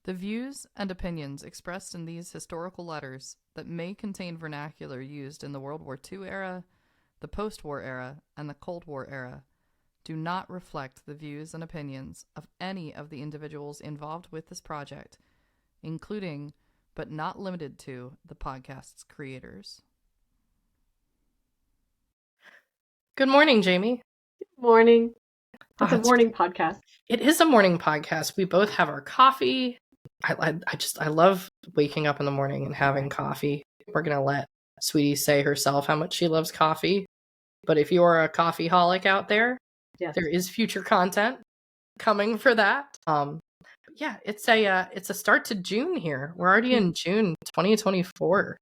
The views and opinions expressed in these historical letters that may contain vernacular used in the World War II era, the post-war era, and the Cold War era do not reflect the views and opinions of any of the individuals involved with this project, including, but not limited to, the podcast's creators. Good morning, Jamie. Morning. It's a morning podcast. It is a morning podcast. We both have our coffee. I love waking up in the morning and having coffee. We're going to let Sweetie say herself how much she loves coffee. But if you are a coffeeholic out there, Yes. there is future content coming for that. Yeah, it's a start to June here. We're already in June 2024.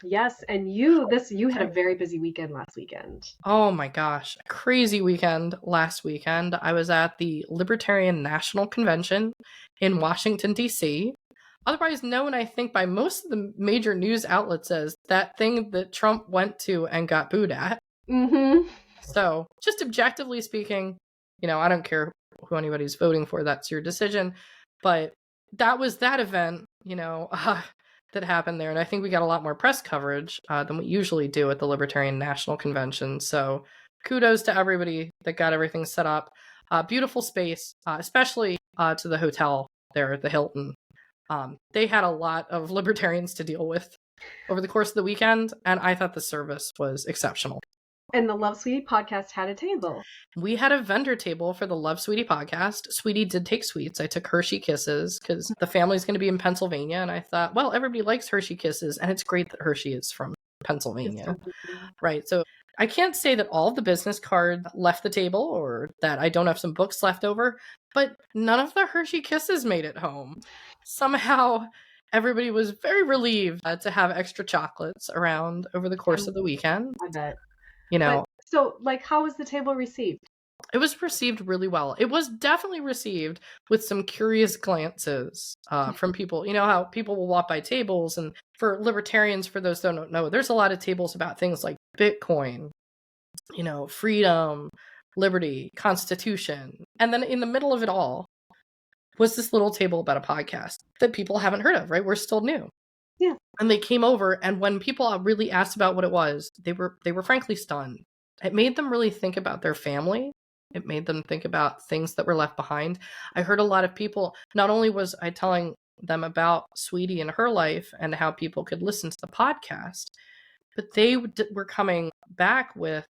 Yes, and you had a very busy weekend last weekend. Oh my gosh, a crazy weekend last weekend. I was at the Libertarian National Convention in Washington, D.C., otherwise known, I think, by most of the major news outlets as that thing that Trump went to and got booed at. Mm-hmm. So, just objectively speaking, I don't care who anybody's voting for, that's your decision. But that was that event, that happened there. And I think we got a lot more press coverage than we usually do at the Libertarian National Convention. So kudos to everybody that got everything set up. Beautiful space, especially to the hotel there at the Hilton. They had a lot of libertarians to deal with over the course of the weekend, and I thought the service was exceptional. And the Love Sweetie podcast had a table. We had a vendor table for the Love Sweetie podcast. Sweetie did take sweets. I took Hershey Kisses because the family's going to be in Pennsylvania. And I thought, well, everybody likes Hershey Kisses. And it's great that Hershey is from Pennsylvania. Right. So I can't say that all of the business cards left the table or that I don't have some books left over, but none of the Hershey Kisses made it home. Somehow everybody was very relieved to have extra chocolates around over the course of the weekend. I bet. But, so, how was the table received? It was received really well. It was definitely received with some curious glances from people. You know how people will walk by tables, and for libertarians, for those who don't know, there's a lot of tables about things like Bitcoin, freedom, liberty, Constitution. And then in the middle of it all was this little table about a podcast that people haven't heard of, right? We're still new. Yeah. And they came over, and when people really asked about what it was, they were frankly stunned. It made them really think about their family. It made them think about things that were left behind. I heard a lot of people, not only was I telling them about Sweetie and her life and how people could listen to the podcast, but they were coming back with,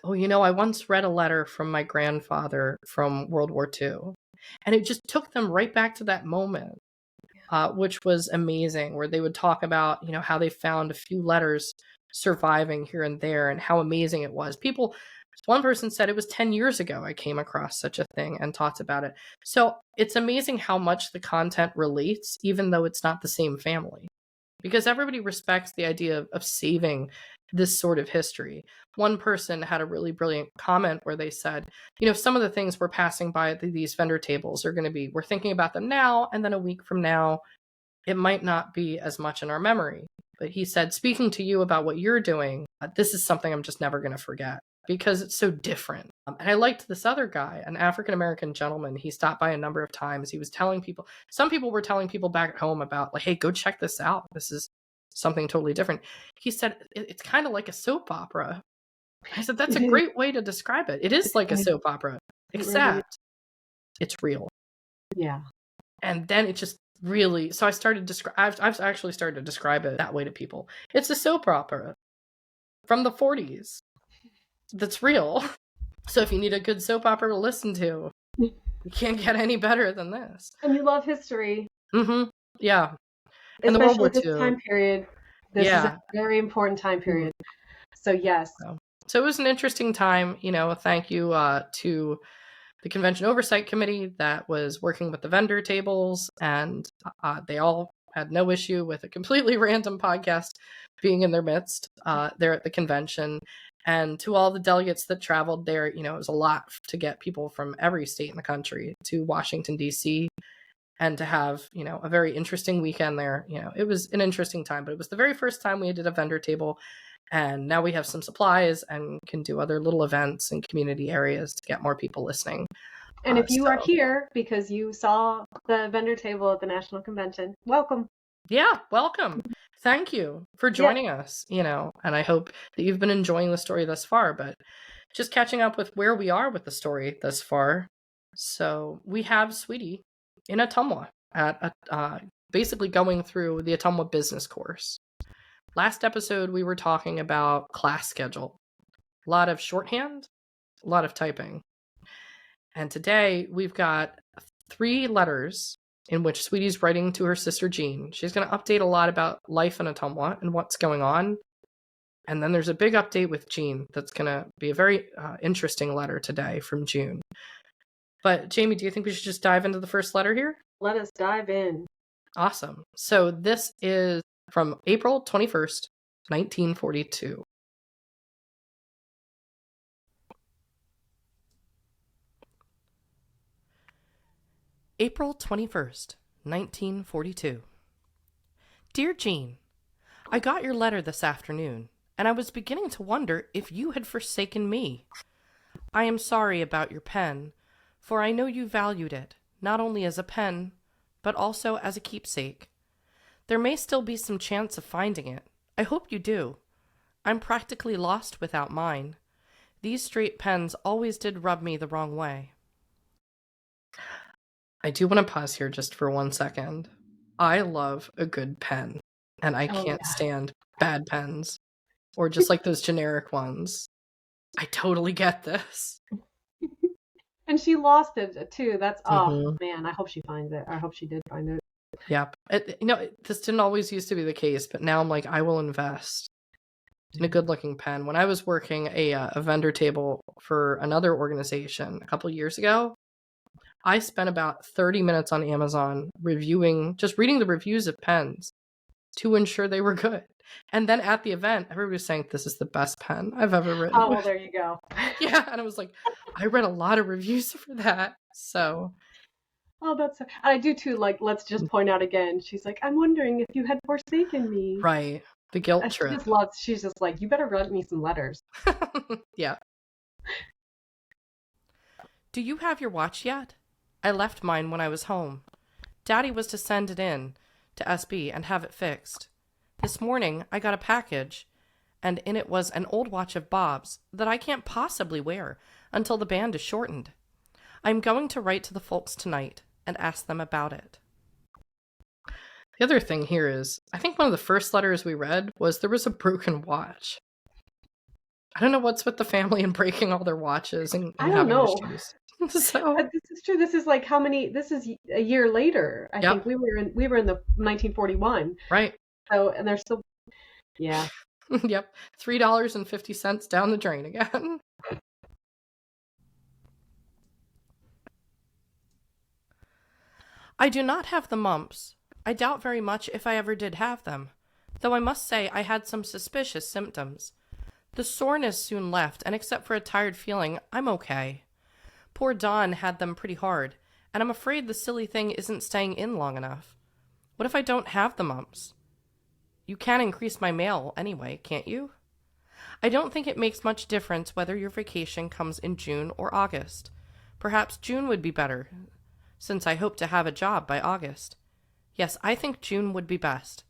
I once read a letter from my grandfather from World War II. And it just took them right back to that moment. Which was amazing, where they would talk about, how they found a few letters surviving here and there and how amazing it was. One person said it was 10 years ago I came across such a thing and talked about it. So it's amazing how much the content relates, even though it's not the same family, because everybody respects the idea of saving this sort of history. One person had a really brilliant comment where they said, some of the things we're passing by these vendor tables are going to be, we're thinking about them now, and then a week from now, it might not be as much in our memory. But he said, speaking to you about what you're doing, this is something I'm just never going to forget because it's so different. And I liked this other guy, an African-American gentleman. He stopped by a number of times. He was telling people, some people were telling people back at home about, hey, go check this out. This is something totally different. He said, it's kind of like a soap opera. I said, that's a great way to describe it. It is like a soap opera, except it's real. Yeah. And then it just really, so I've actually started to describe it that way to people. It's a soap opera from the 40s that's real. So if you need a good soap opera to listen to, you can't get any better than this. And you love history. Mm-hmm. Yeah. And especially World War II. Time period. This is a very important time period. So yes. So it was an interesting time. Thank you to the Convention Oversight Committee that was working with the vendor tables, and they all had no issue with a completely random podcast being in their midst there at the convention. And to all the delegates that traveled there, it was a lot to get people from every state in the country to Washington, D.C., and to have, a very interesting weekend there. It was an interesting time, but it was the very first time we did a vendor table. And now we have some supplies and can do other little events in community areas to get more people listening. And if you are here because you saw the vendor table at the National Convention, welcome. Yeah, welcome. Thank you for joining us, and I hope that you've been enjoying the story thus far, but just catching up with where we are with the story thus far. So we have Sweetie in Ottumwa at basically going through the Ottumwa business course. Last episode, we were talking about class schedule. A lot of shorthand, a lot of typing. And today we've got 3 letters in which Sweetie's writing to her sister Jean. She's going to update a lot about life in Ottumwa and what's going on. And then there's a big update with Jean that's going to be a very interesting letter today from June. But Jamie, do you think we should just dive into the first letter here? Let us dive in. Awesome. So this is from April 21st, 1942. April 21st, 1942. Dear Jean, I got your letter this afternoon, and I was beginning to wonder if you had forsaken me. I am sorry about your pen, for I know you valued it, not only as a pen, but also as a keepsake. There may still be some chance of finding it. I hope you do. I'm practically lost without mine. These straight pens always did rub me the wrong way. I do want to pause here just for 1 second. I love a good pen, and I can't stand bad pens, or just like those generic ones. I totally get this. And she lost it too. That's, oh man, I hope she finds it. I hope she did find it. Yep. This didn't always used to be the case, but now I'm like, I will invest in a good looking pen. When I was working a vendor table for another organization a couple years ago, I spent about 30 minutes on Amazon reading the reviews of pens to ensure they were good. And then at the event, everybody was saying, this is the best pen I've ever written. Oh, well, there you go. Yeah. And I was like, I read a lot of reviews for that. So. Oh, I do too. Like, let's just point out again. She's like, I'm wondering if you had forsaken me. Right. The guilt trip. She's just like, you better write me some letters. Yeah. Do you have your watch yet? I left mine when I was home. Daddy was to send it in to SB and have it fixed. This morning, I got a package, and in it was an old watch of Bob's that I can't possibly wear until the band is shortened. I'm going to write to the folks tonight and ask them about it. The other thing here is, I think one of the first letters we read was there was a broken watch. I don't know what's with the family and breaking all their watches and having issues. So this is true. This is like this is a year later. I think we were in the 1941. Right. So, and they're still, yeah. Yep. $3.50 down the drain again. I do not have the mumps. I doubt very much if I ever did have them, though I must say I had some suspicious symptoms. The soreness soon left, and except for a tired feeling, I'm okay. Poor Dawn had them pretty hard, and I'm afraid the silly thing isn't staying in long enough. What if I don't have the mumps? You can increase my mail anyway, can't you? I don't think it makes much difference whether your vacation comes in June or August. Perhaps June would be better, since I hope to have a job by August. Yes, I think June would be best.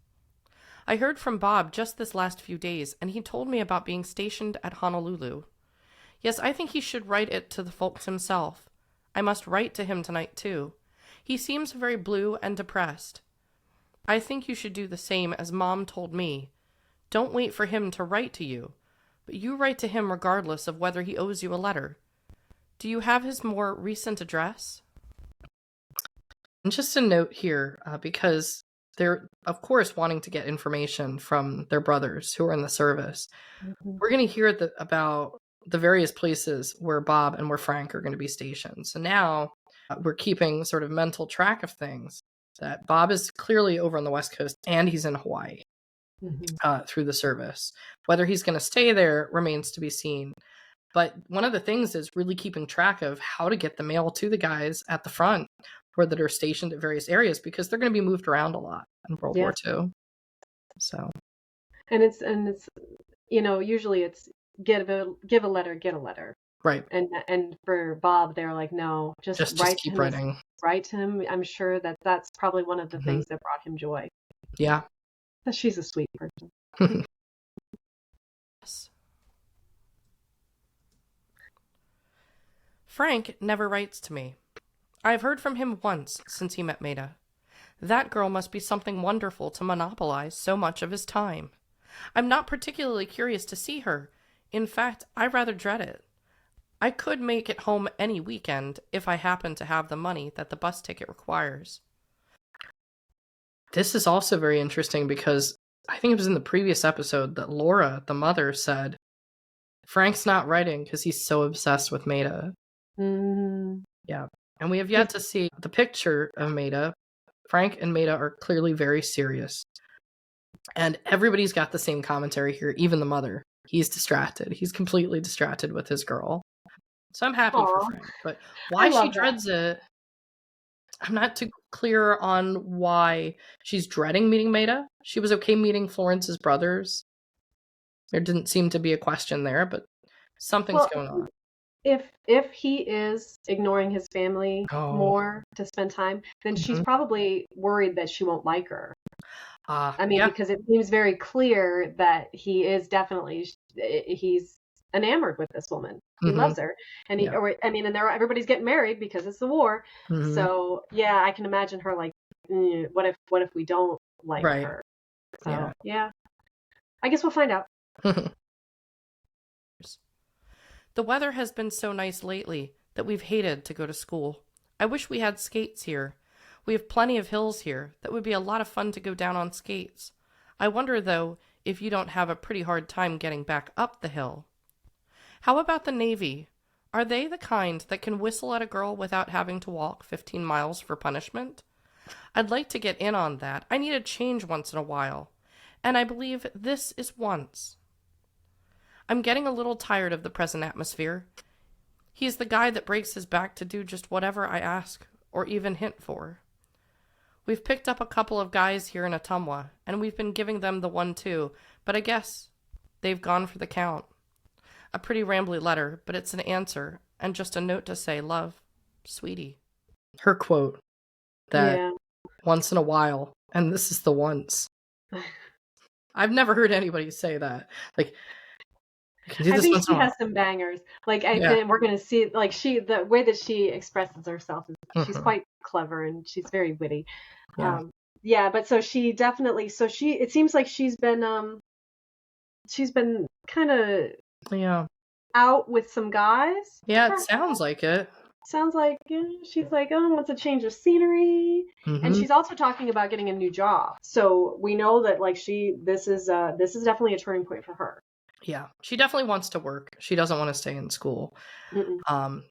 I heard from Bob just this last few days, and he told me about being stationed at Honolulu. Yes, I think he should write it to the folks himself. I must write to him tonight, too. He seems very blue and depressed. I think you should do the same as Mom told me. Don't wait for him to write to you, but you write to him regardless of whether he owes you a letter. Do you have his more recent address? And just a note here, because they're, of course, wanting to get information from their brothers who are in the service. Mm-hmm. We're going to hear about the various places where Bob and where Frank are going to be stationed. So now we're keeping sort of mental track of things, that Bob is clearly over on the West Coast and he's in Hawaii through the service. Whether he's going to stay there remains to be seen. But one of the things is really keeping track of how to get the mail to the guys at the front or that are stationed at various areas, because they're going to be moved around a lot in World War II. So, and it's usually it's give a letter, get a letter. Right. And for Bob, they're like, no, just Just write to keep him. writing. Write to him. I'm sure that's probably one of the Mm-hmm. things that brought him joy. Yeah. That she's a sweet person. Yes. Frank never writes to me. I've heard from him once since he met Maida. That girl must be something wonderful to monopolize so much of his time. I'm not particularly curious to see her. In fact, I rather dread it. I could make it home any weekend if I happen to have the money that the bus ticket requires. This is also very interesting because I think it was in the previous episode that Laura, the mother, said, Frank's not writing because he's so obsessed with Maida. Yeah. And we have yet to see the picture of Maida. Frank and Maida are clearly very serious. And everybody's got the same commentary here, even the mother. He's distracted. He's completely distracted with his girl. So I'm happy for Frank. But why she dreads it, I'm not too clear on why she's dreading meeting Maida. She was okay meeting Florence's brothers. There didn't seem to be a question there, but something's going on. If he is ignoring his family more to spend time, then she's probably worried that she won't like her. I mean, because it seems very clear that he is definitely, he's enamored with this woman. He loves her. And and everybody's getting married because it's the war. So yeah, I can imagine her like, what if we don't like her? So yeah, I guess we'll find out. The weather has been so nice lately that we've hated to go to school. I wish we had skates here. We have plenty of hills here. That would be a lot of fun to go down on skates. I wonder, though, if you don't have a pretty hard time getting back up the hill. How about the Navy? Are they the kind that can whistle at a girl without having to walk 15 miles for punishment? I'd like to get in on that. I need a change once in a while. And I believe this is once. I'm getting a little tired of the present atmosphere. He's the guy that breaks his back to do just whatever I ask or even hint for. We've picked up a couple of guys here in Ottumwa, and we've been giving them the 1-2, but I guess they've gone for the count. A pretty rambly letter, but it's an answer, and just a note to say, love, sweetie. Her quote, that once in a while, and this is the once. I've never heard anybody say that. Like, I think she has some bangers. Like we're gonna see, like the way that she expresses herself is she's quite clever and she's very witty. But so she definitely it seems like she's been kind of out with some guys. Yeah, it sounds like it. Sounds like she's like, wants a change of scenery, and she's also talking about getting a new job. So we know that like this is definitely a turning point for her. Yeah, she definitely wants to work. She doesn't want to stay in school.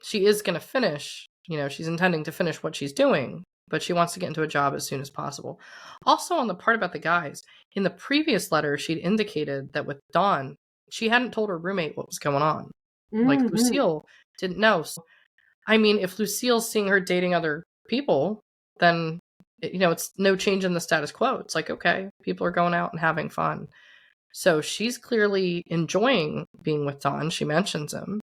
She is going to finish, she's intending to finish what she's doing, but she wants to get into a job as soon as possible. Also, on the part about the guys, in the previous letter, she'd indicated that with Dawn, she hadn't told her roommate what was going on. Like, Lucille didn't know. So, I mean, if Lucille's seeing her dating other people, then, it's no change in the status quo. It's like, okay, people are going out and having fun. So she's clearly enjoying being with Don. She mentions him.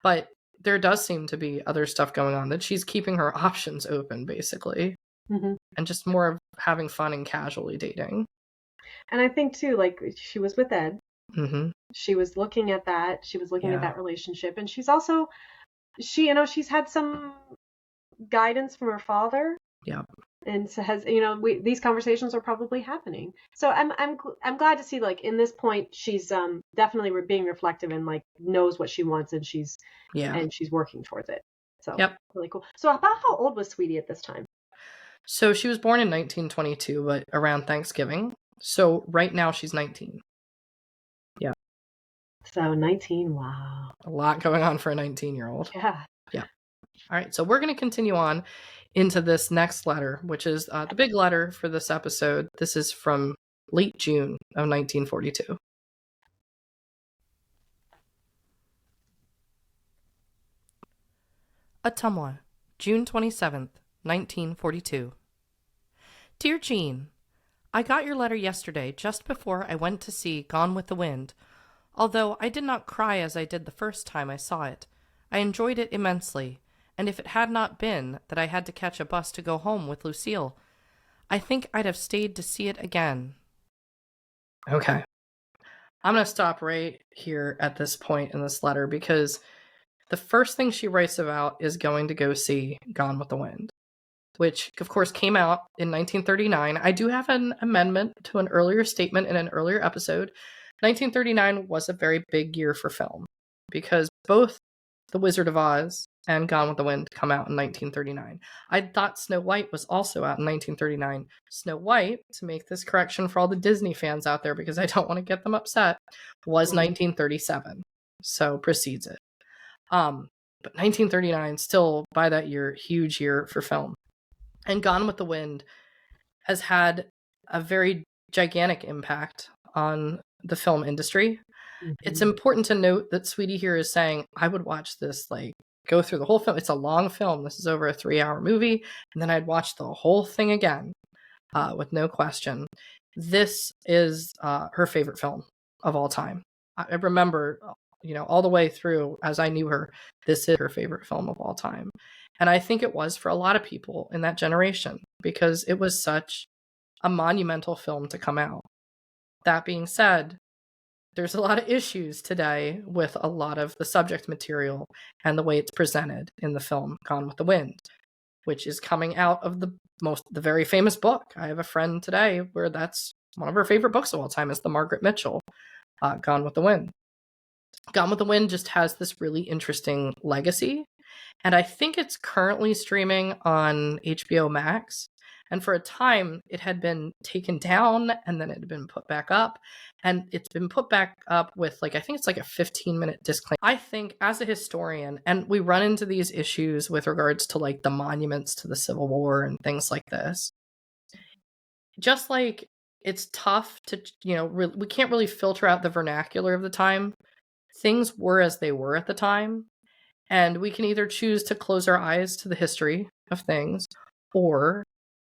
But there does seem to be other stuff going on, that she's keeping her options open, basically. And just more of having fun and casually dating. And I think, too, like, she was with Ed. She was looking at that. She was looking at that relationship. And she's also, she's had some guidance from her father. Yeah. And so has these conversations are probably happening. So I'm glad to see, like, in this point she's definitely being reflective and like knows what she wants and she's working towards it. So really cool. So about how old was Sweetie at this time? So she was born in 1922, but around Thanksgiving. So right now she's 19. Yeah. So 19. Wow. A lot going on for a 19-year-old. Yeah. Yeah. All right. So we're going to continue on into this next letter, which is the big letter for this episode. This is from late June of 1942. Ottumwa, June 27th, 1942. Dear Jean, I got your letter yesterday just before I went to see Gone with the Wind. Although I did not cry as I did the first time I saw it, I enjoyed it immensely, and if it had not been that I had to catch a bus to go home with Lucille, I think I'd have stayed to see it again. Okay. I'm going to stop right here at this point in this letter because the first thing she writes about is going to go see Gone with the Wind, which of course came out in 1939. I do have an amendment to an earlier statement in an earlier episode. 1939 was a very big year for film because both The Wizard of Oz and Gone with the Wind come out in 1939. I thought Snow White was also out in 1939. Snow White, to make this correction for all the Disney fans out there because I don't want to get them upset, was 1937. So precedes it. But 1939, still by that year, huge year for film. And Gone with the Wind has had a very gigantic impact on the film industry. It's important to note that Sweetie here is saying, I would watch this, like, go through the whole film. It's a long film. This is over a 3-hour movie. And then I'd watch the whole thing again with no question. This is her favorite film of all time. I remember, all the way through as I knew her, this is her favorite film of all time. And I think it was for a lot of people in that generation because it was such a monumental film to come out. That being said, there's a lot of issues today with a lot of the subject material and the way it's presented in the film Gone with the Wind, which is coming out of the very famous book. I have a friend today where that's one of her favorite books of all time is the Margaret Mitchell, Gone with the Wind. Gone with the Wind just has this really interesting legacy, and I think it's currently streaming on HBO Max. And for a time, it had been taken down and then it had been put back up. And it's been put back up with, I think it's like a 15-minute disclaimer. I think as a historian, and we run into these issues with regards to like the monuments to the Civil War and things like this, just like it's tough to, we can't really filter out the vernacular of the time. Things were as they were at the time. And we can either choose to close our eyes to the history of things, or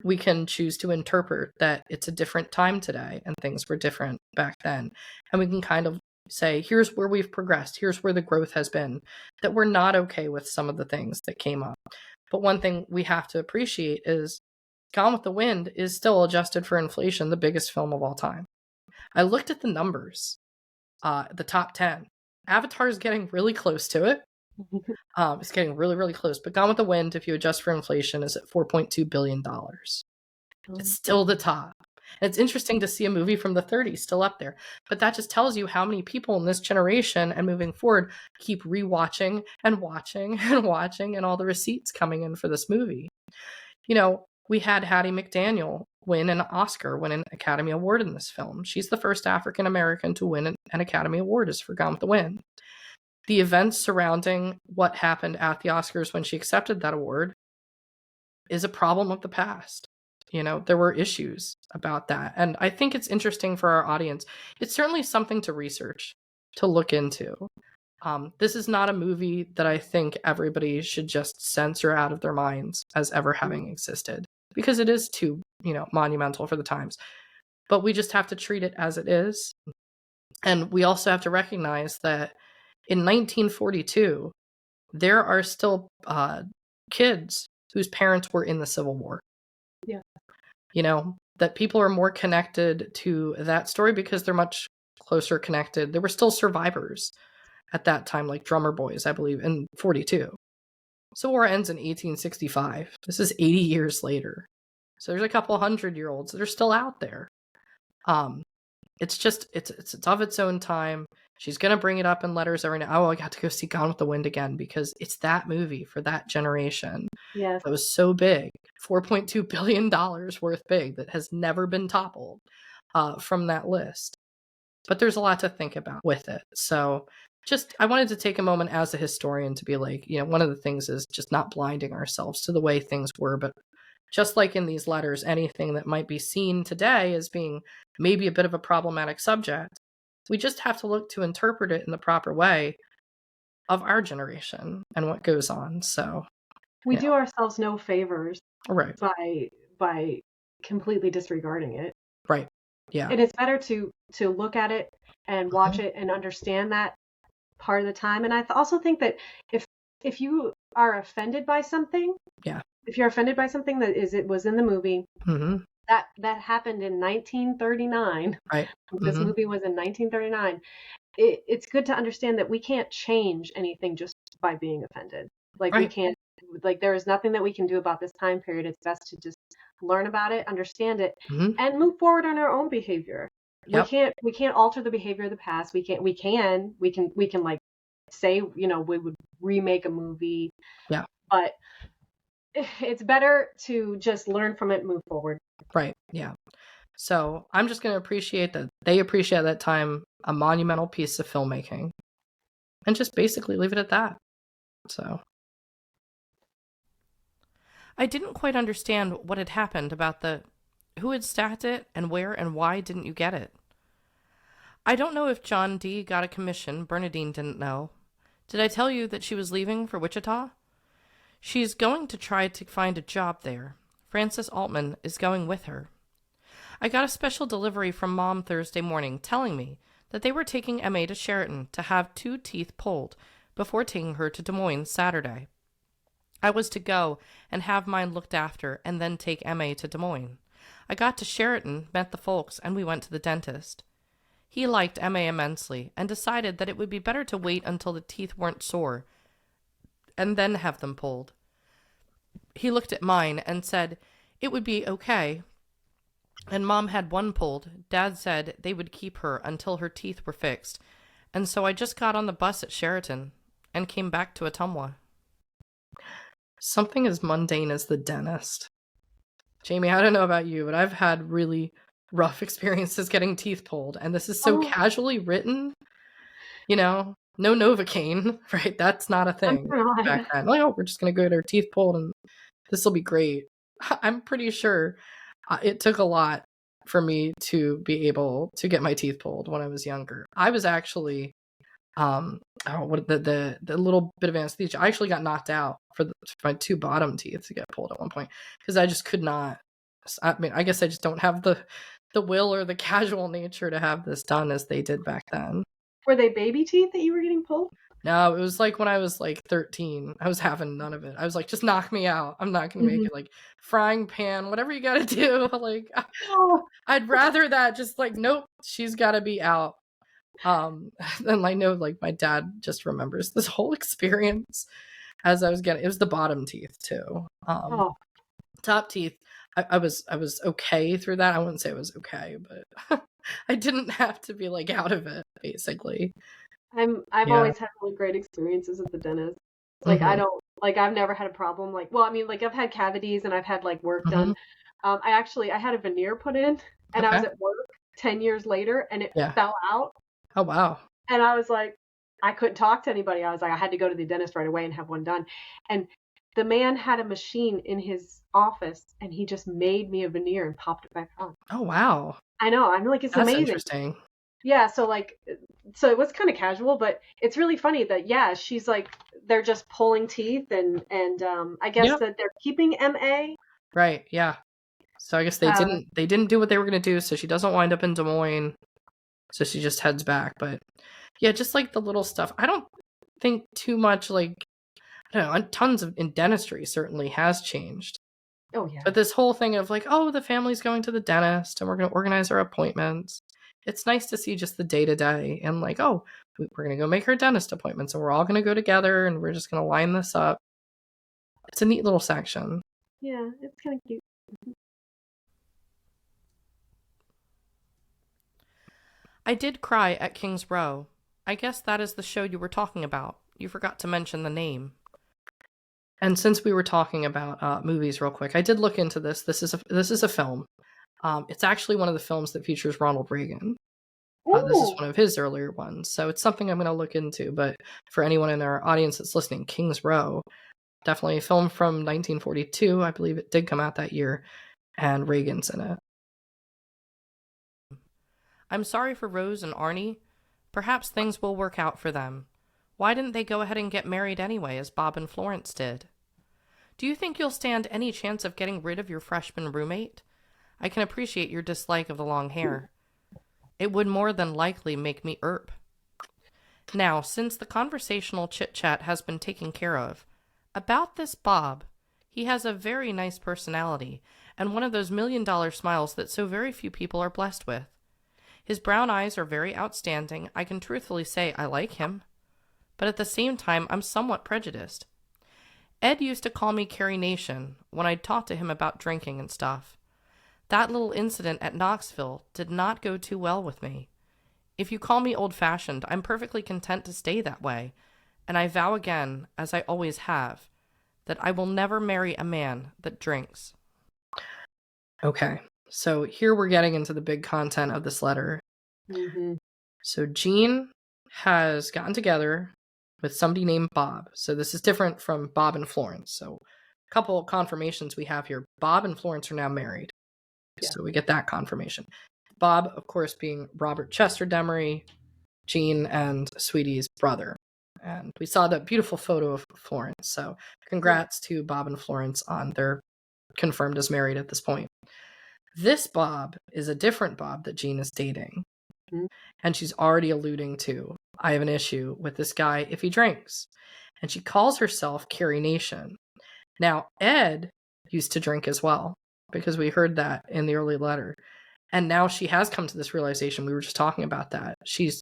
we can choose to interpret that it's a different time today and things were different back then. And we can kind of say, here's where we've progressed. Here's where the growth has been, that we're not okay with some of the things that came up. But one thing we have to appreciate is Gone with the Wind is still, adjusted for inflation, the biggest film of all time. I looked at the numbers, the top 10. Avatar is getting really close to it. It's getting really, really close. But Gone with the Wind, if you adjust for inflation, is at $4.2 billion. It's still the top. And it's interesting to see a movie from the 30s still up there. But that just tells you how many people in this generation and moving forward keep rewatching and watching and watching, and all the receipts coming in for this movie. We had Hattie McDaniel win an Academy Award in this film. She's the first African American to win an Academy Award is for Gone with the Wind. The events surrounding what happened at the Oscars when she accepted that award is a problem of the past. There were issues about that. And I think it's interesting for our audience. It's certainly something to research, to look into. This is not a movie that I think everybody should just censor out of their minds as ever having existed, because it is too, monumental for the times. But we just have to treat it as it is. And we also have to recognize that in 1942, there are still kids whose parents were in the Civil War. Yeah. That people are more connected to that story because they're much closer connected. There were still survivors at that time, like drummer boys, I believe, in 42. Civil War ends in 1865. This is 80 years later. So there's a couple 100-year-olds that are still out there. It's just, it's of its own time. She's going to bring it up in letters every now. Oh, I got to go see Gone with the Wind again because it's that movie for that generation. Yes. That was so big. $4.2 billion worth big that has never been toppled from that list. But there's a lot to think about with it. So I wanted to take a moment as a historian to be like, one of the things is just not blinding ourselves to the way things were, but just like in these letters, anything that might be seen today as being maybe a bit of a problematic subject, we just have to look to interpret it in the proper way of our generation and what goes on. So we do ourselves no favors, right, by completely disregarding it. Right. Yeah. And it's better to look at it and watch Mhm. it and understand that part of the time. And I also think that if if you are offended by something, Yeah. if you're offended by something that is it was in the movie, Mhm. that happened in 1939. Right. This Mhm. movie was in 1939. It's good to understand that we can't change anything just by being offended. Like we Right. can't, like there is nothing that we can do about this time period. It's best to just learn about it, understand it, Mhm. and move forward on our own behavior. Yep. We can't alter the behavior of the past. We can like say, you know, we would remake a movie, Yeah. but it's better to just learn from it and move forward. Right. Yeah. So I'm just going to appreciate that they appreciate at that time a monumental piece of filmmaking and just basically leave it at that. So I didn't quite understand what had happened about the who had stacked it and where and why didn't you get it? I don't know if John D. got a commission. Bernadine didn't know. Did I tell you that she was leaving for Wichita? She's going to try to find a job there. Frances Altman is going with her. I got a special delivery from Mom Thursday morning telling me that they were taking Emma to Sheraton to have 2 teeth pulled before taking her to Des Moines Saturday. I was to go and have mine looked after and then take Emma to Des Moines. I got to Sheraton, met the folks, and we went to the dentist. He liked Emma immensely and decided that it would be better to wait until the teeth weren't sore and then have them pulled. He looked at mine and said it would be okay. And Mom had one pulled. Dad said they would keep her until her teeth were fixed. And so I just got on the bus at Sheraton and came back to Ottumwa. something as mundane as the dentist. Jamie, I don't know about you, but I've had really rough experiences getting teeth pulled, and this is so Oh, casually written. No Novocaine, right? That's not a I'm thing back not. then. Like, oh, we're just gonna go get our teeth pulled, and this will be great. I'm pretty sure it took a lot for me to be able to get my teeth pulled when I was younger. I was actually what the little bit of anesthesia. I actually got knocked out for my 2 bottom teeth to get pulled at one point because I just could not. I mean, I guess I just don't have the will or the casual nature to have this done as they did back then. Were they baby teeth that you were getting pulled? No, it was like when I was like 13. I was having none of it. I was like, just knock me out. I'm not gonna make Mhm. it. Like, frying pan, whatever you gotta do. Like, Oh, I'd rather that just like, nope, she's gotta be out. And I know like my dad just remembers this whole experience as I was getting, it was the bottom teeth too. oh, Top teeth, I was okay through that. I wouldn't say I was okay, but I didn't have to be like out of it basically. I've Yeah. always had really great experiences at the dentist. Like I Mhm. don't like I've never had a problem. Like, well, I mean, like I've had cavities and I've had like work done. Mhm. I had a veneer put in and I was Okay. at work 10 years later and it Yeah. fell out Oh wow. and I was like I couldn't talk to anybody. I was like I had to go to the dentist right away and have one done. And the man had a machine in his office and he just made me a veneer and popped it back on. Oh wow. I know. I'm like it's That's amazing. interesting. Yeah, so like so it was kind of casual, but it's really funny that yeah, she's like they're just pulling teeth and I guess Yep. that they're keeping MA. Right. Yeah. So I guess Uh they didn't do what they were gonna do, so she doesn't wind up in Des Moines. So she just heads back. But yeah, just like the little stuff. I don't think too much like I don't know, tons of in dentistry certainly has changed. oh yeah. But this whole thing of like, oh, the family's going to the dentist and we're gonna organize our appointments. It's nice to see just the day to day and like, oh, we're gonna go make our dentist appointments and we're all gonna go together and we're just gonna line this up. It's a neat little section. Yeah, it's kind of cute. I did cry at King's Row. I guess that is the show you were talking about. You forgot to mention the name. And since we were talking about movies real quick, I did look into this. This is a film. It's actually one of the films that features Ronald Reagan. This is Ooh. one of his earlier ones, so it's something I'm going to look into. But for anyone in our audience that's listening, King's Row, definitely a film from 1942. I believe it did come out that year, and Reagan's in it. I'm sorry for Rose and Arnie. Perhaps things will work out for them. Why didn't they go ahead and get married anyway, as Bob and Florence did? Do you think you'll stand any chance of getting rid of your freshman roommate? I can appreciate your dislike of the long hair. It would more than likely make me irp. Now, since the conversational chit-chat has been taken care of, about this Bob, he has a very nice personality and one of those $1,000,000 smiles that so very few people are blessed with. His brown eyes are very outstanding. I can truthfully say I like him, but at the same time, I'm somewhat prejudiced. Ed used to call me Carrie Nation when I'd talk to him about drinking and stuff. That little incident at Knoxville did not go too well with me. If you call me old-fashioned, I'm perfectly content to stay that way, and I vow again, as I always have, that I will never marry a man that drinks. Okay, so here we're getting into the big content of this letter. Mm-hmm. So Jean has gotten together with somebody named Bob. So this is different from Bob and Florence. So a couple of confirmations we have here. Bob and Florence are now married. Yeah. So we get that confirmation. Bob, of course, being Robert Chester Demery, Jean and Sweetie's brother. And we saw that beautiful photo of Florence. So congrats to Bob and Florence on their confirmed as married at this point. This Bob is a different Bob that Jean is dating. Mm-hmm. And she's already alluding to, I have an issue with this guy if he drinks. And she calls herself Carrie Nation. Now, Ed used to drink as well, because we heard that in the early letter. And now she has come to this realization. We were just talking about that. She's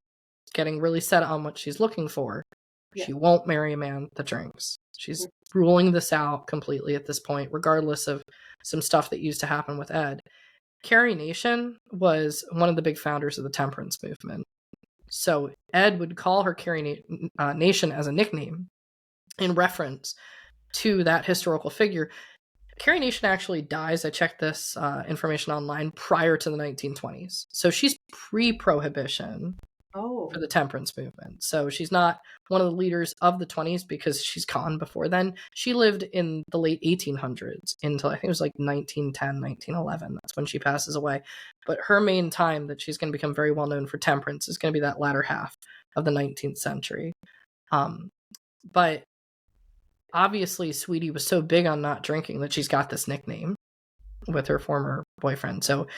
getting really set on what she's looking for. Yeah. She won't marry a man that drinks. She's ruling this out completely at this point, regardless of some stuff that used to happen with Ed. Carrie Nation was one of the big founders of the temperance movement. So Ed would call her Carrie Nation as a nickname in reference to that historical figure. Carrie Nation actually dies, I checked this information online, prior to the 1920s. So she's pre-prohibition for the temperance movement. So she's not one of the leaders of the 20s because she's gone before then. She lived in the late 1800s until I think it was like 1910, 1911. That's when she passes away. But her main time that she's going to become very well known for temperance is going to be that latter half of the 19th century. But obviously, Sweetie was so big on not drinking that she's got this nickname with her former boyfriend. So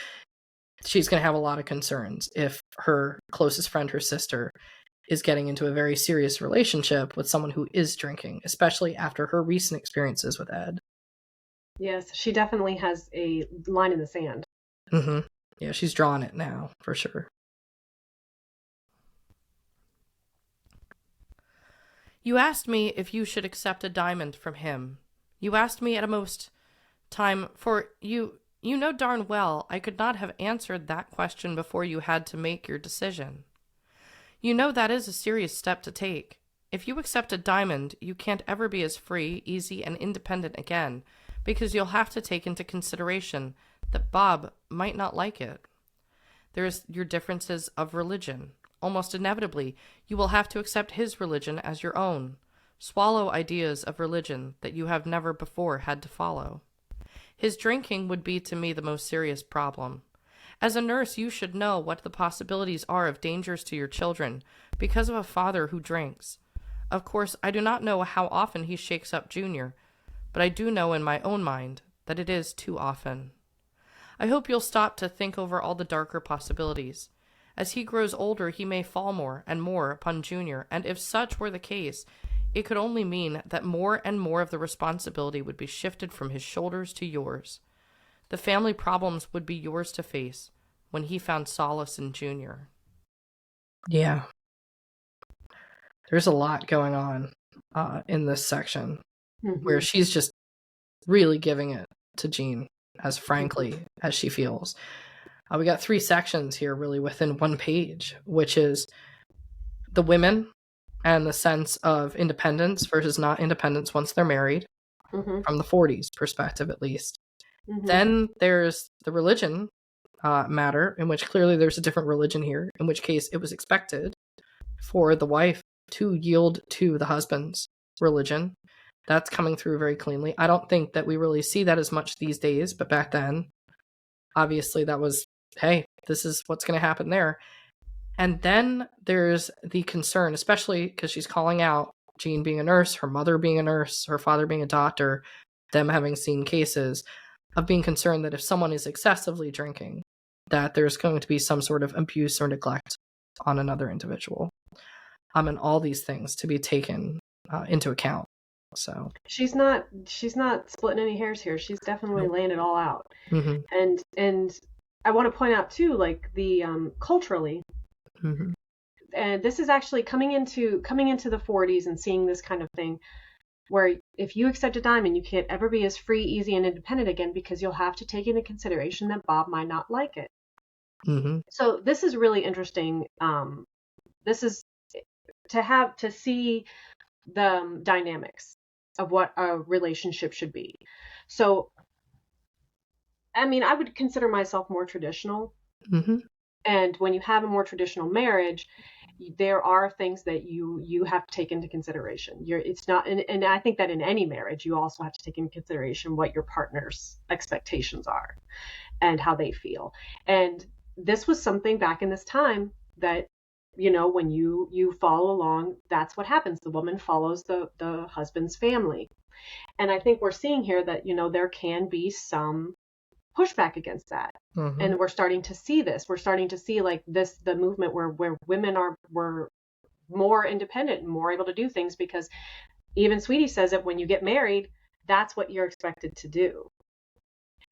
she's going to have a lot of concerns if her closest friend, her sister, is getting into a very serious relationship with someone who is drinking, especially after her recent experiences with Ed. Yes, she definitely has a line in the sand. Mm-hmm. Yeah, she's drawing it now, for sure. You asked me if you should accept a diamond from him. You asked me at a most time, for you know darn well I could not have answered that question before you had to make your decision. You know that is a serious step to take. If you accept a diamond, you can't ever be as free, easy, and independent again, because you'll have to take into consideration that Bob might not like it. There's your differences of religion. Almost inevitably, you will have to accept his religion as your own. Swallow ideas of religion that you have never before had to follow. His drinking would be to me the most serious problem. As a nurse, you should know what the possibilities are of dangers to your children because of a father who drinks. Of course, I do not know how often he shakes up Junior, but I do know in my own mind that it is too often. I hope you'll stop to think over all the darker possibilities. As he grows older, he may fall more and more upon Junior, and if such were the case, it could only mean that more and more of the responsibility would be shifted from his shoulders to yours. The family problems would be yours to face when he found solace in Junior. Yeah. There's a lot going on in this section where she's just really giving it to Jean as frankly as she feels. We got 3 sections here really within one page, which is the women and the sense of independence versus not independence once they're married, from the 40s perspective at least. Then there's the religion matter, in which clearly there's a different religion here, in which case it was expected for the wife to yield to the husband's religion. That's coming through very cleanly. I don't think that we really see that as much these days, but back then, obviously that was, hey, this is what's going to happen there. And then there's the concern, especially because she's calling out Jean being a nurse, her mother being a nurse, her father being a doctor, them having seen cases of being concerned that if someone is excessively drinking, that there's going to be some sort of abuse or neglect on another individual. And all these things to be taken into account. So she's not splitting any hairs here. She's definitely laying it all out. mm-hmm. And I want to point out too, like the culturally, Mm-hmm. and this is actually coming into the 40s and seeing this kind of thing, where if you accept a diamond, you can't ever be as free, easy, and independent again, because you'll have to take into consideration that Bob might not like it. Mm-hmm. So this is really interesting. This is to see the dynamics of what a relationship should be. So, I mean, I would consider myself more traditional. Mm-hmm. And when you have a more traditional marriage, there are things that you have to take into consideration. It's not, and I think that in any marriage, you also have to take into consideration what your partner's expectations are and how they feel. And this was something back in this time that, you know, when you follow along, that's what happens. The woman follows the husband's family. And I think we're seeing here that, you know, there can be some pushback against that. Mm-hmm. And we're starting to see this. We're starting to see like this, the movement where women were more independent and more able to do things, because even Sweetie says that when you get married, that's what you're expected to do.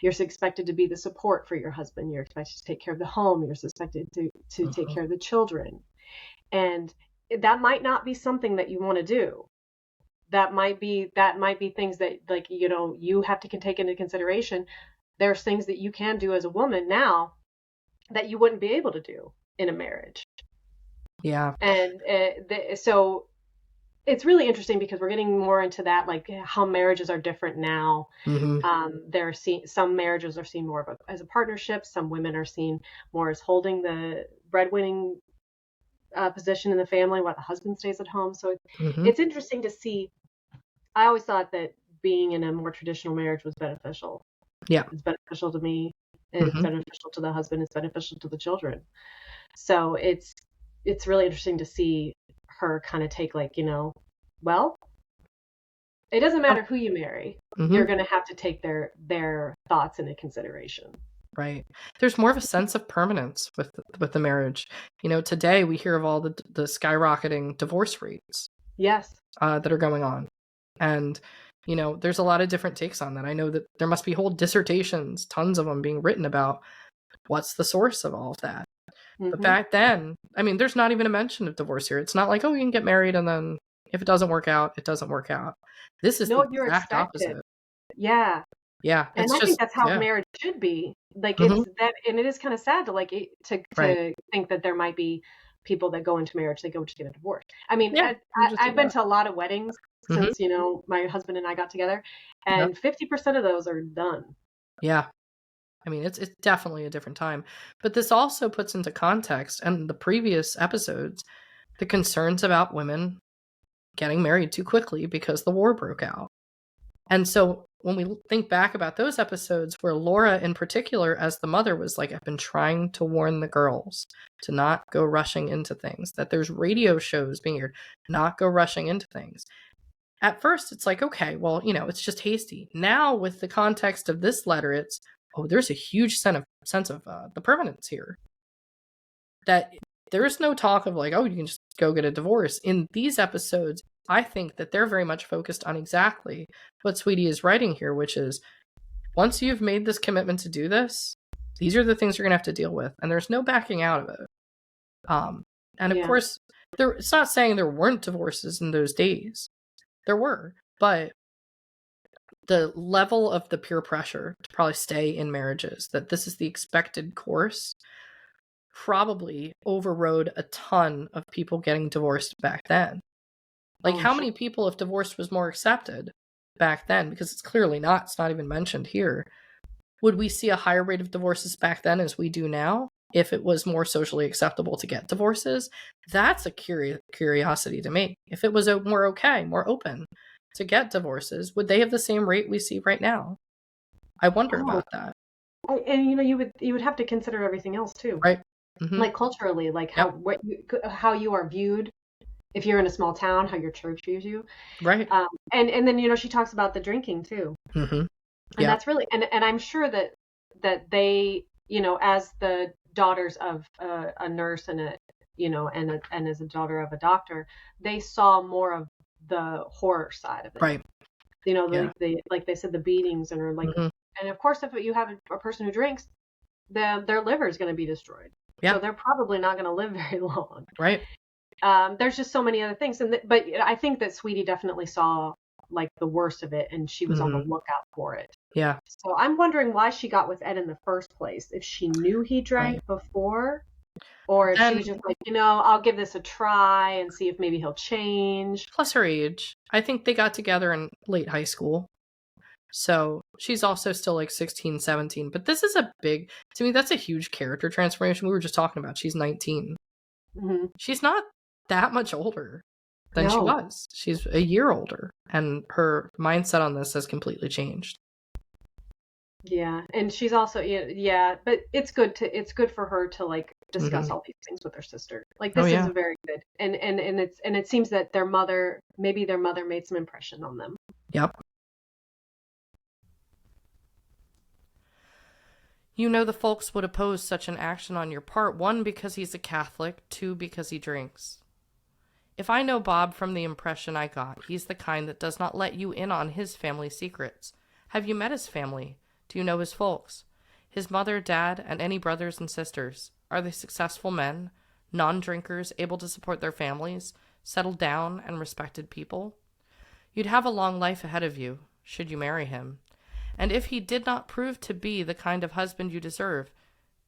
You're expected to be the support for your husband. You're expected to take care of the home. You're expected to Mm-hmm. take care of the children. And that might not be something that you want to do. That might be things that, like, you know, you have to take into consideration. There's things that you can do as a woman now that you wouldn't be able to do in a marriage. Yeah. And so it's really interesting because we're getting more into that, like how marriages are different now. Mm-hmm. Some marriages are seen more as a partnership. Some women are seen more as holding the breadwinning position in the family while the husband stays at home. So Mm-hmm. it's interesting to see. I always thought that being in a more traditional marriage was beneficial. Yeah. It's beneficial to me. It's Mm-hmm. beneficial to the husband. It's beneficial to the children. So it's really interesting to see her kind of take, like, you know, well, it doesn't matter who you marry. Mm-hmm. You're going to have to take their thoughts into consideration. Right. There's more of a sense of permanence with the marriage. You know, today we hear of all the skyrocketing divorce rates. Yes. That are going on. And, you know, there's a lot of different takes on that. I know that there must be whole dissertations, tons of them being written about what's the source of all of that. Mm-hmm. But back then, I mean, there's not even a mention of divorce here. It's not like, oh, you can get married and then if it doesn't work out, it doesn't work out. This is the exact opposite. Yeah. Yeah. And I think that's how marriage should be. Like, Mm-hmm. it's that, and it is kind of sad to to think that there might be people that go into marriage, they go just get a divorce. I mean, Yeah, I've been to a lot of weddings since, you know, my husband and I got together, and 50% of those are done. Yeah. I mean, it's definitely a different time. But this also puts into context, and the previous episodes, the concerns about women getting married too quickly because the war broke out. And so when we think back about those episodes where Laura in particular as the mother was like, I've been trying to warn the girls to not go rushing into things, that there's radio shows being aired, not go rushing into things. At first it's like, okay, well, you know, it's just hasty. Now with the context of this letter, it's, oh, there's a huge sense of the permanence here. That there is no talk of like, oh, you can just go get a divorce. In these episodes, I think that they're very much focused on exactly what Sweetie is writing here, which is once you've made this commitment to do this, these are the things you're going to have to deal with. And there's no backing out of it. And of course, it's not saying there weren't divorces in those days. There were. But the level of the peer pressure to probably stay in marriages, that this is the expected course, probably overrode a ton of people getting divorced back then. Like, how many people, if divorce was more accepted back then, because it's clearly not, it's not even mentioned here, would we see a higher rate of divorces back then as we do now if it was more socially acceptable to get divorces? That's a curiosity to me. If it was more okay, more open to get divorces, would they have the same rate we see right now? I wonder about that. And you know, you would have to consider everything else too, right? Mm-hmm. Like culturally, like how you are viewed. If you're in a small town, how your church views you, right? And then, you know, she talks about the drinking too, mm-hmm. And that's really, and I'm sure that as the daughters of a nurse and and as a daughter of a doctor, they saw more of the horror side of it. Right. Yeah. Like they said, the beatings and and of course, if you have a person who drinks, their liver is going to be destroyed. Yeah. So they're probably not going to live very long. Right. There's just so many other things, but I think that Sweetie definitely saw like the worst of it, and she was on the lookout for it. Yeah. So I'm wondering why she got with Ed in the first place. If she knew he drank before, or if she was just like, I'll give this a try and see if maybe he'll change. Plus her age. I think they got together in late high school. So she's also still like 16, 17. But this is to me, that's a huge character transformation. We were just talking about. She's 19. Mm-hmm. She's not that much older than she was. She's a year older. And her mindset on this has completely changed. Yeah. And she's also, but it's good for her to like discuss all these things with her sister. Like this is very good. And it seems that maybe their mother made some impression on them. Yep. The folks would oppose such an action on your part, 1, because he's a Catholic, 2, because he drinks. If I know Bob from the impression I got, he's the kind that does not let you in on his family secrets. Have you met his family? Do you know his folks? His mother, dad, and any brothers and sisters? Are they successful men, non-drinkers, able to support their families, settled down and respected people? You'd have a long life ahead of you, should you marry him. And if he did not prove to be the kind of husband you deserve,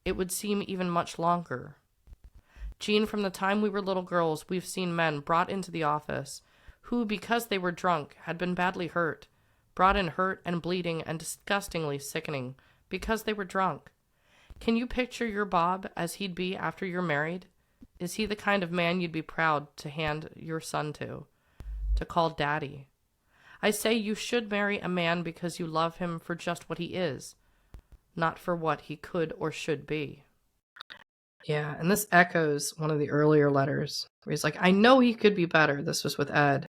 it would seem even much longer. Jean, from the time we were little girls, we've seen men brought into the office who, because they were drunk, had been badly hurt, brought in hurt and bleeding and disgustingly sickening, because they were drunk. Can you picture your Bob as he'd be after you're married? Is he the kind of man you'd be proud to hand your son to call daddy? I say you should marry a man because you love him for just what he is, not for what he could or should be. Yeah, and this echoes one of the earlier letters where he's like, I know he could be better. This was with Ed.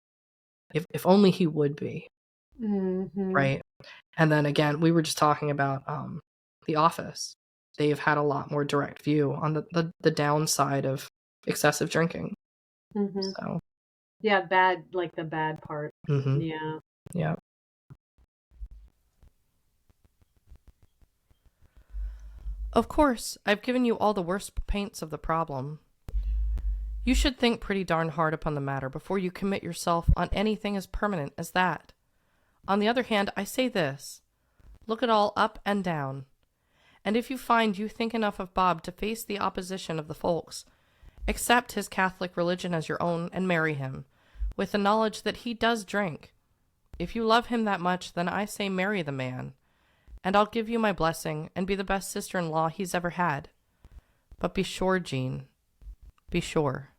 If only he would be. Mm-hmm. Right. And then again, we were just talking about The Office. They've had a lot more direct view on the downside of excessive drinking. Mm-hmm. So yeah, like the bad part. Mm-hmm. Yeah. Yeah. Of course, I've given you all the worst paints of the problem. You should think pretty darn hard upon the matter before you commit yourself on anything as permanent as that. On the other hand, I say this. Look it all up and down. And if you find you think enough of Bob to face the opposition of the folks, accept his Catholic religion as your own and marry him, with the knowledge that he does drink. If you love him that much, then I say marry the man, and I'll give you my blessing and be the best sister-in-law he's ever had. But be sure, Jean, be sure.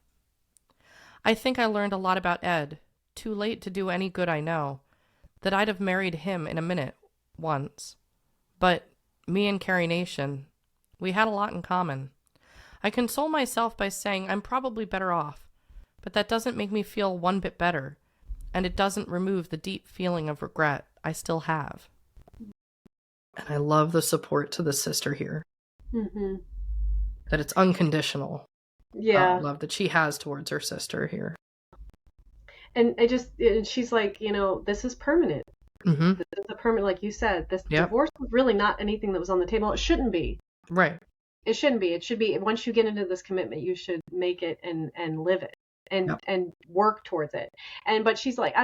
I think I learned a lot about Ed, too late to do any good I know, that I'd have married him in a minute, once. But me and Carrie Nation, we had a lot in common. I console myself by saying I'm probably better off, but that doesn't make me feel one bit better, and it doesn't remove the deep feeling of regret I still have. And I love the support to the sister here. Mm-hmm. That it's unconditional. Yeah. Love that she has towards her sister here. And she's like, this is permanent. Mm-hmm. This is a permanent, like you said, this divorce was really not anything that was on the table. It shouldn't be. Right. It shouldn't be. It should be, once you get into this commitment, you should make it and live it and work towards it. But she's like,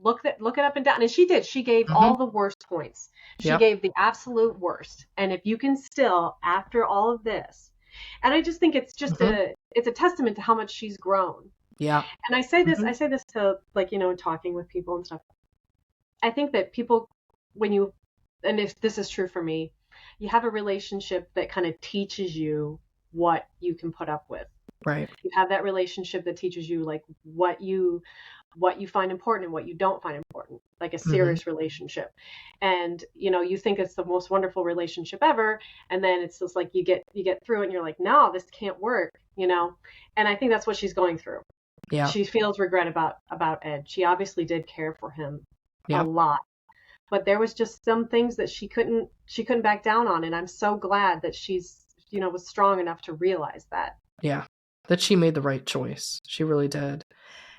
look it up and down. And she did. She gave all the worst points. She gave the absolute worst. And if you can still, after all of this, and I just think it's just it's a testament to how much she's grown. Yeah. And I say this to, like, talking with people and stuff. I think that people, and if this is true for me, you have a relationship that kind of teaches you what you can put up with. Right. You have that relationship that teaches you like what you find important and what you don't find important, like a serious relationship. And, you think it's the most wonderful relationship ever. And then it's just like you get through it and you're like, no, this can't work, And I think that's what she's going through. Yeah. She feels regret about Ed. She obviously did care for him a lot. but there was just some things that she couldn't back down on, and I'm so glad that she's, was strong enough to realize that. Yeah, that she made the right choice. She really did.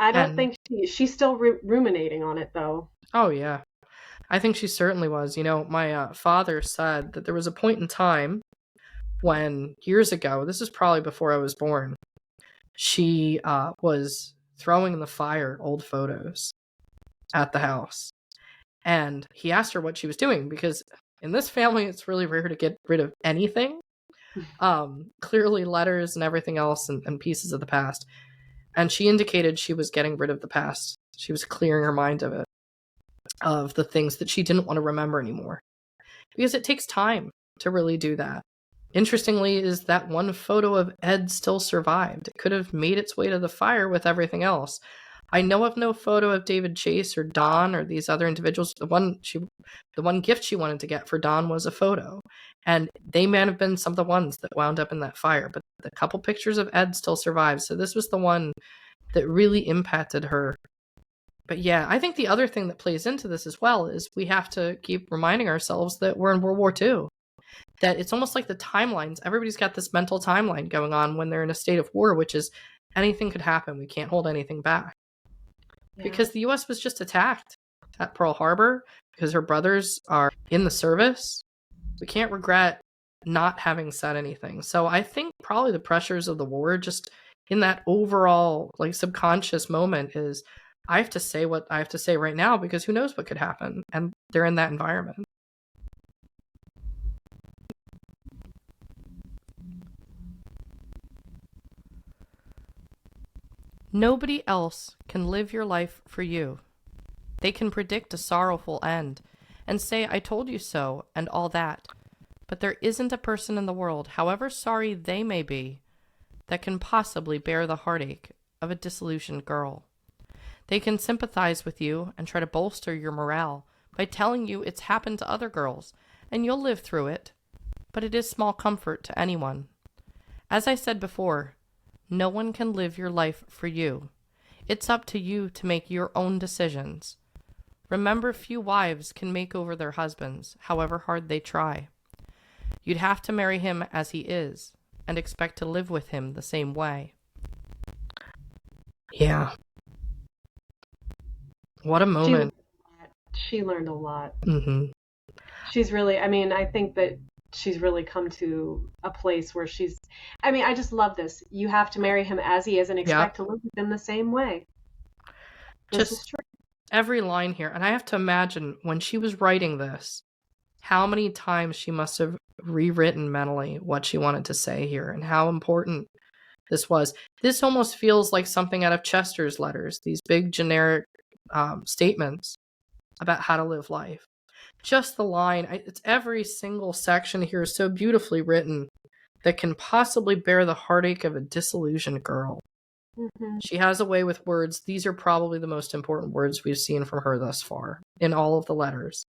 I don't think she's still ruminating on it, though. Oh, yeah. I think she certainly was. My father said that there was a point in time when, years ago, this is probably before I was born, she was throwing in the fire old photos at the house. And he asked her what she was doing, because in this family, it's really rare to get rid of anything. Clearly letters and everything else and pieces of the past. And she indicated she was getting rid of the past. She was clearing her mind of it, of the things that she didn't want to remember anymore. Because it takes time to really do that. Interestingly, is that one photo of Ed still survived. It could have made its way to the fire with everything else. I know of no photo of David Chase or Don or these other individuals. The one gift she wanted to get for Don was a photo. And they may have been some of the ones that wound up in that fire. But the couple pictures of Ed still survive. So this was the one that really impacted her. But yeah, I think the other thing that plays into this as well is we have to keep reminding ourselves that we're in World War II. That it's almost like the timelines. Everybody's got this mental timeline going on when they're in a state of war, which is anything could happen. We can't hold anything back. Yeah. Because the U.S. was just attacked at Pearl Harbor, because her brothers are in the service. We can't regret not having said anything. So I think probably the pressures of the war, just in that overall subconscious moment, is I have to say what I have to say right now, because who knows what could happen. And they're in that environment. Nobody else can live your life for you. They can predict a sorrowful end and say, I told you so, and all that. But there isn't a person in the world, however sorry they may be, that can possibly bear the heartache of a disillusioned girl. They can sympathize with you and try to bolster your morale by telling you it's happened to other girls, and you'll live through it. But it is small comfort to anyone. As I said before, no one can live your life for you. It's up to you to make your own decisions. Remember, few wives can make over their husbands, however hard they try. You'd have to marry him as he is, and expect to live with him the same way. Yeah. What a moment. She learned a lot. Mm-hmm. She's really, I think that she's really come to a place where I just love this. You have to marry him as he is and expect to live with him the same way. This is true. Every line here. And I have to imagine when she was writing this, how many times she must have rewritten mentally what she wanted to say here and how important this was. This almost feels like something out of Chester's letters, these big generic statements about how to live life. Just the line, it's every single section here is so beautifully written that can possibly bear the heartache of a disillusioned girl. Mm-hmm. She has a way with words. These are probably the most important words we've seen from her thus far in all of the letters,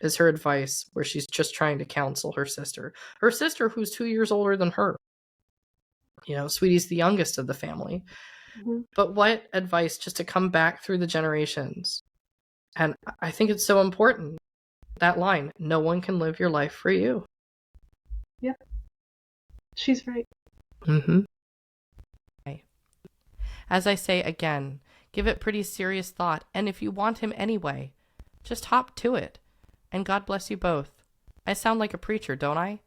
is her advice where she's just trying to counsel her sister. Her sister, who's 2 years older than her. Sweetie's the youngest of the family. Mm-hmm. But what advice just to come back through the generations. And I think it's so important. That line, no one can live your life for you. Yep. She's right. Mm-hmm. As I say again, give it pretty serious thought, and if you want him anyway, just hop to it. And God bless you both. I sound like a preacher, don't I?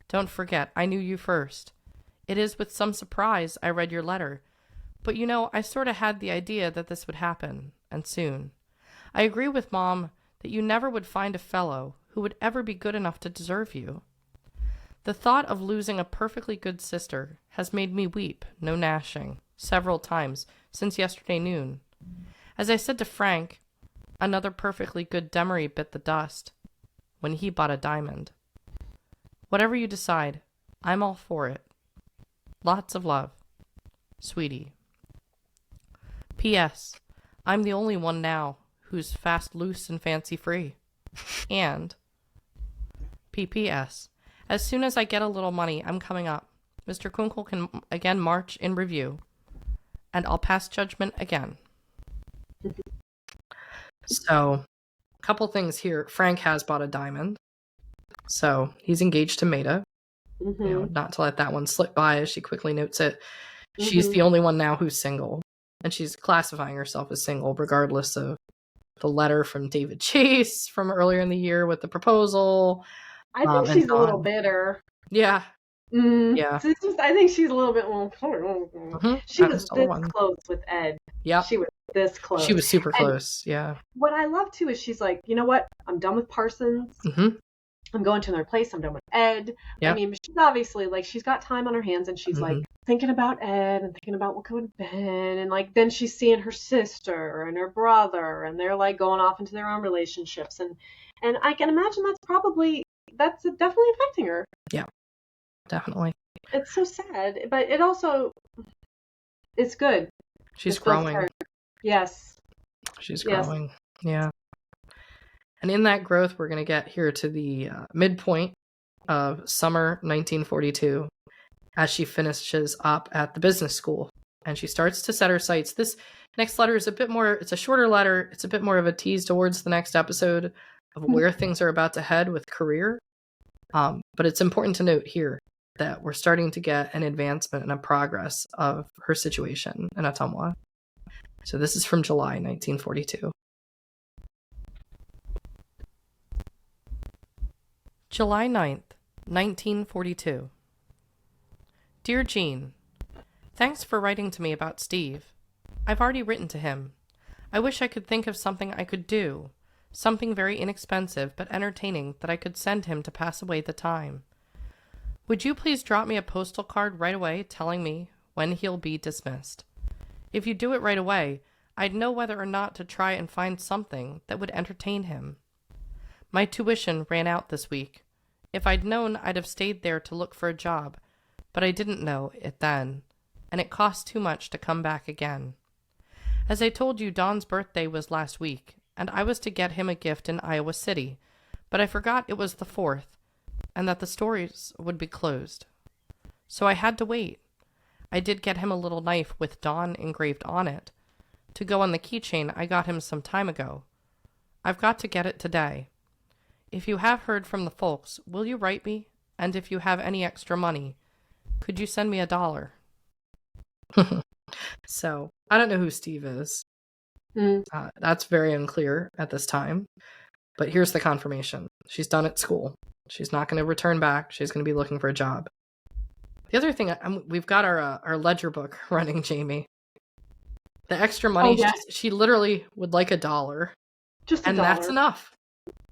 Don't forget, I knew you first. It is with some surprise I read your letter, but I sort of had the idea that this would happen, and soon. I agree with Mom that you never would find a fellow who would ever be good enough to deserve you. The thought of losing a perfectly good sister has made me weep, no gnashing, several times since yesterday noon. As I said to Frank, another perfectly good Demery bit the dust when he bought a diamond. Whatever you decide, I'm all for it. Lots of love. Sweetie. P.S. I'm the only one now who's fast, loose, and fancy-free. And P.P.S. As soon as I get a little money, I'm coming up. Mr. Kunkel can again march in review, and I'll pass judgment again. So, couple things here. Frank has bought a diamond. So he's engaged to Maida. Not to let that one slip by, as she quickly notes it. She's the only one now who's single. And she's classifying herself as single, regardless of the letter from David Chase from earlier in the year with the proposal. I think she's a little bitter. Yeah. Yeah. I think she's a little bit. She was this close with Ed. Yeah. She was this close. She was super close. Yeah. What I love too is she's like, you know what? I'm done with Parsons. I'm going to another place. I'm done with Ed. Yep. I mean, she's obviously like, she's got time on her hands, and she's like thinking about Ed and thinking about what could have been. And like, then she's seeing her sister and her brother, and they're like going off into their own relationships. And I can imagine that's definitely affecting her. Yeah, definitely. It's so sad, but it also, it's good. She's growing. Yes. She's growing. Yeah. And in that growth, we're going to get here to the midpoint of summer 1942 as she finishes up at the business school. And she starts to set her sights. This next letter is it's a shorter letter. It's a bit more of a tease towards the next episode of where things are about to head with career. But it's important to note here that we're starting to get an advancement and a progress of her situation in Ottumwa. So this is from July 1942. July 9th, 1942. Dear Jean, thanks for writing to me about Steve. I've already written to him. I wish I could think of something I could do, something very inexpensive but entertaining that I could send him to pass away the time. Would you please drop me a postal card right away telling me when he'll be dismissed? If you do it right away, I'd know whether or not to try and find something that would entertain him. My tuition ran out this week. If I'd known, I'd have stayed there to look for a job, but I didn't know it then, and it cost too much to come back again. As I told you, Don's birthday was last week, and I was to get him a gift in Iowa City, but I forgot it was the 4th, and that the stores would be closed. So I had to wait. I did get him a little knife with Don engraved on it, to go on the keychain I got him some time ago. I've got to get it today. If you have heard from the folks, will you write me? And if you have any extra money, could you send me $1? So, I don't know who Steve is. That's very unclear at this time. But here's the confirmation. She's done at school. She's not going to return back. She's going to be looking for a job. The other thing, we've got our ledger book running, Jamie. The extra money, she literally would like $1. Just $1. And that's enough.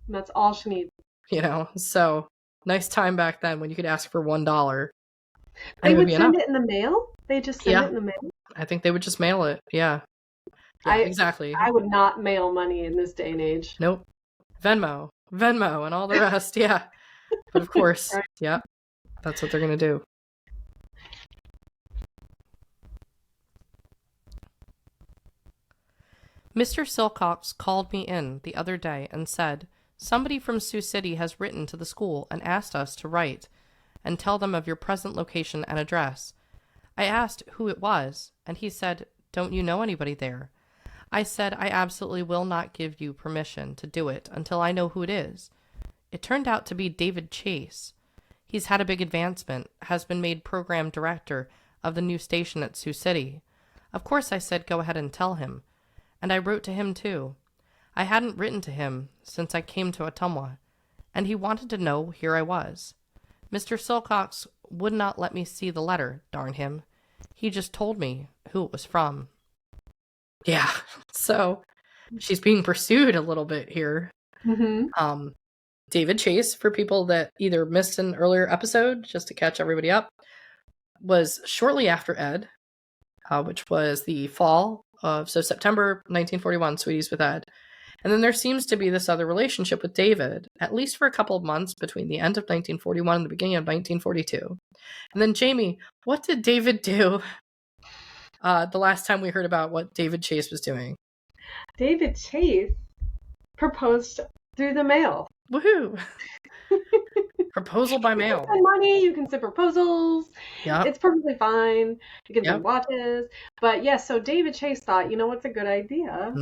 That's all she needs. You know, so nice time back then when you could ask for $1. They would send it in the mail? They just send it in the mail? I think they would just mail it. Yeah. Exactly. I would not mail money in this day and age. Nope. Venmo, and all the rest. Yeah. But of course, right. Yeah, that's what they're going to do. Mr. Silcox called me in the other day and said, somebody from Sioux City has written to the school and asked us to write and tell them of your present location and address. I asked who it was, and he said, don't you know anybody there? I said I absolutely will not give you permission to do it until I know who it is. It turned out to be David Chase. He's had a big advancement, has been made program director of the new station at Sioux City. Of course I said go ahead and tell him, and I wrote to him too. I hadn't written to him since I came to Ottumwa, and he wanted to know here I was. Mr. Silcox would not let me see the letter, darn him. He just told me who it was from. Yeah, so she's being pursued a little bit here. David Chase, for people that either missed an earlier episode, just to catch everybody up, was shortly after Ed, which was the fall of, so September 1941, Sweeties with Ed. And then there seems to be this other relationship with David, at least for a couple of months between the end of 1941 and the beginning of 1942. And then, Jamie, what did David do the last time we heard about what David Chase was doing? David Chase proposed through the mail. Woohoo! Proposal by mail. You can send money, you can send proposals. Yeah, it's perfectly fine. You can send watches. But so David Chase thought, you know what's a good idea?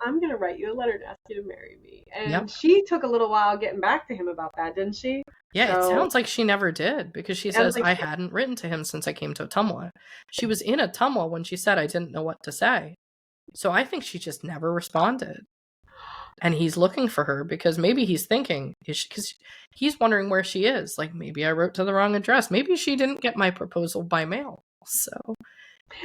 I'm going to write you a letter to ask you to marry me. Yep. And she took a little while getting back to him about that, didn't she? Yeah, it So, sounds like she never did, because she says, I hadn't written to him since I came to Ottumwa. She was in Ottumwa when she said I didn't know what to say. So I think she just never responded. And he's looking for her because maybe he's thinking, because he's wondering where she is. Like, maybe I wrote to the wrong address. Maybe she didn't get my proposal by mail. So,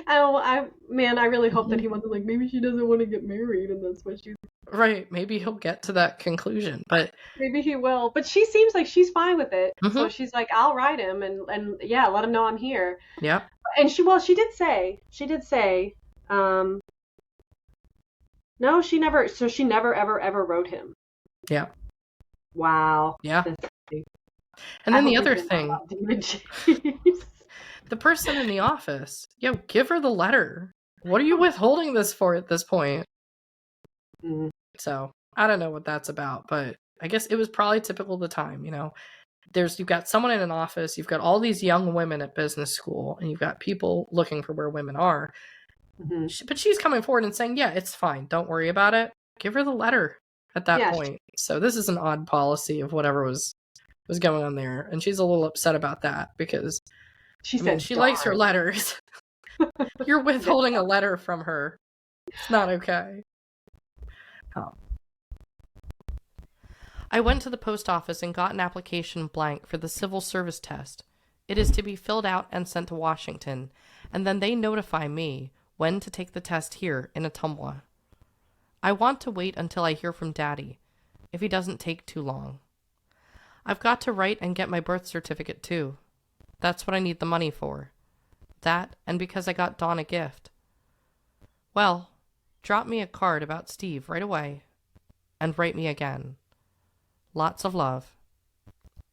I really hope that he wasn't like, maybe she doesn't want to get married, and that's what she's. Right, maybe he'll get to that conclusion, but maybe he will. But she seems like she's fine with it. So she's like, I'll write him and yeah, let him know I'm here. Yeah. And she did say, no, she never ever wrote him. Yeah. Wow. Yeah. And then the other thing, the person in the office, give her the letter. What are you withholding this for at this point? Mm. So I don't know what that's about, but I guess it was probably typical of the time. You've got someone in an office, you've got all these young women at business school, and you've got people looking for where women are. Mm-hmm. But she's coming forward and saying, yeah, it's fine, don't worry about it. Give her the letter at that point. So this is an odd policy of whatever was going on there, and she's a little upset about that because she likes her letters. You're withholding a letter from her. It's not okay. I went to the post office and got an application blank for the civil service test. It is to be filled out and sent to Washington, and then they notify me when to take the test here in Ottumwa. I want to wait until I hear from Daddy, if he doesn't take too long. I've got to write and get my birth certificate too. That's what I need the money for. That, and because I got Dawn a gift. Well, drop me a card about Steve right away, and write me again. Lots of love.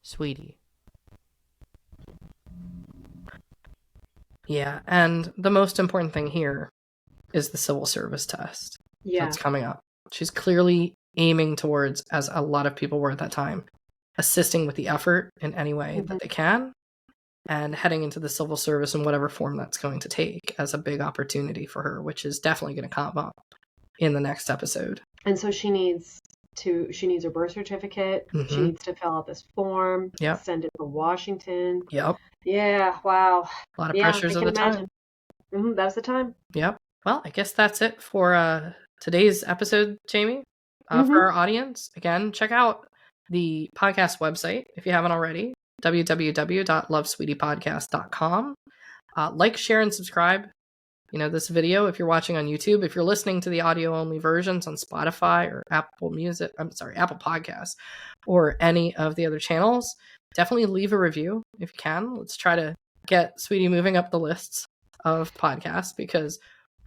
Sweetie. Yeah, and the most important thing here is the civil service test. Yeah. That's coming up. She's clearly aiming towards, as a lot of people were at that time, assisting with the effort in any way that they can, and heading into the civil service in whatever form that's going to take as a big opportunity for her, which is definitely going to come up in the next episode. And so she needs her birth certificate. Mm-hmm. She needs to fill out this form. Yep. Send it to Washington. Yep. Yeah. Wow. A lot of pressures of the time. Mm-hmm, that was the time. Yep. Well, I guess that's it for today's episode, Jamie. For our audience, again, check out the podcast website if you haven't already. www.lovesweetiepodcast.com. Like, share, and subscribe. This video, if you're watching on YouTube, if you're listening to the audio only versions on Spotify or Apple Podcasts, or any of the other channels, definitely leave a review if you can. Let's try to get Sweetie moving up the lists of podcasts, because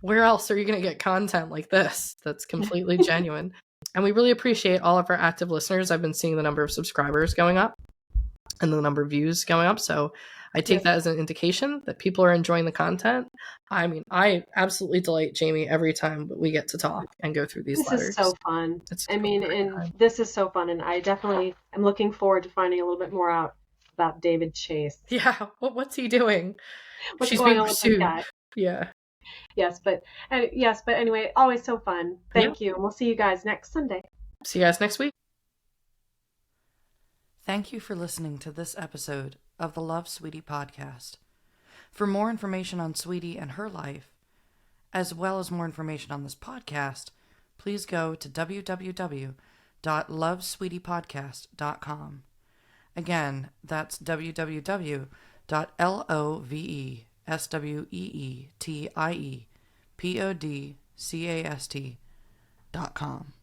where else are you going to get content like this that's completely genuine? And we really appreciate all of our active listeners. I've been seeing the number of subscribers going up and the number of views going up. So I take that as an indication that people are enjoying the content. I mean, I absolutely delight Jamie every time we get to talk and go through these letters. This is so fun. This is so fun. And I definitely am looking forward to finding a little bit more out about David Chase. Yeah. What's he doing? She's being pursued. Yeah. Yes, but anyway, always so fun. Thank you. And we'll see you guys next Sunday. See you guys next week. Thank you for listening to this episode of the Love Sweetie podcast. For more information on Sweetie and her life, as well as more information on this podcast, please go to www.lovesweetiepodcast.com. Again, that's www.lovesweetiepodcast.com.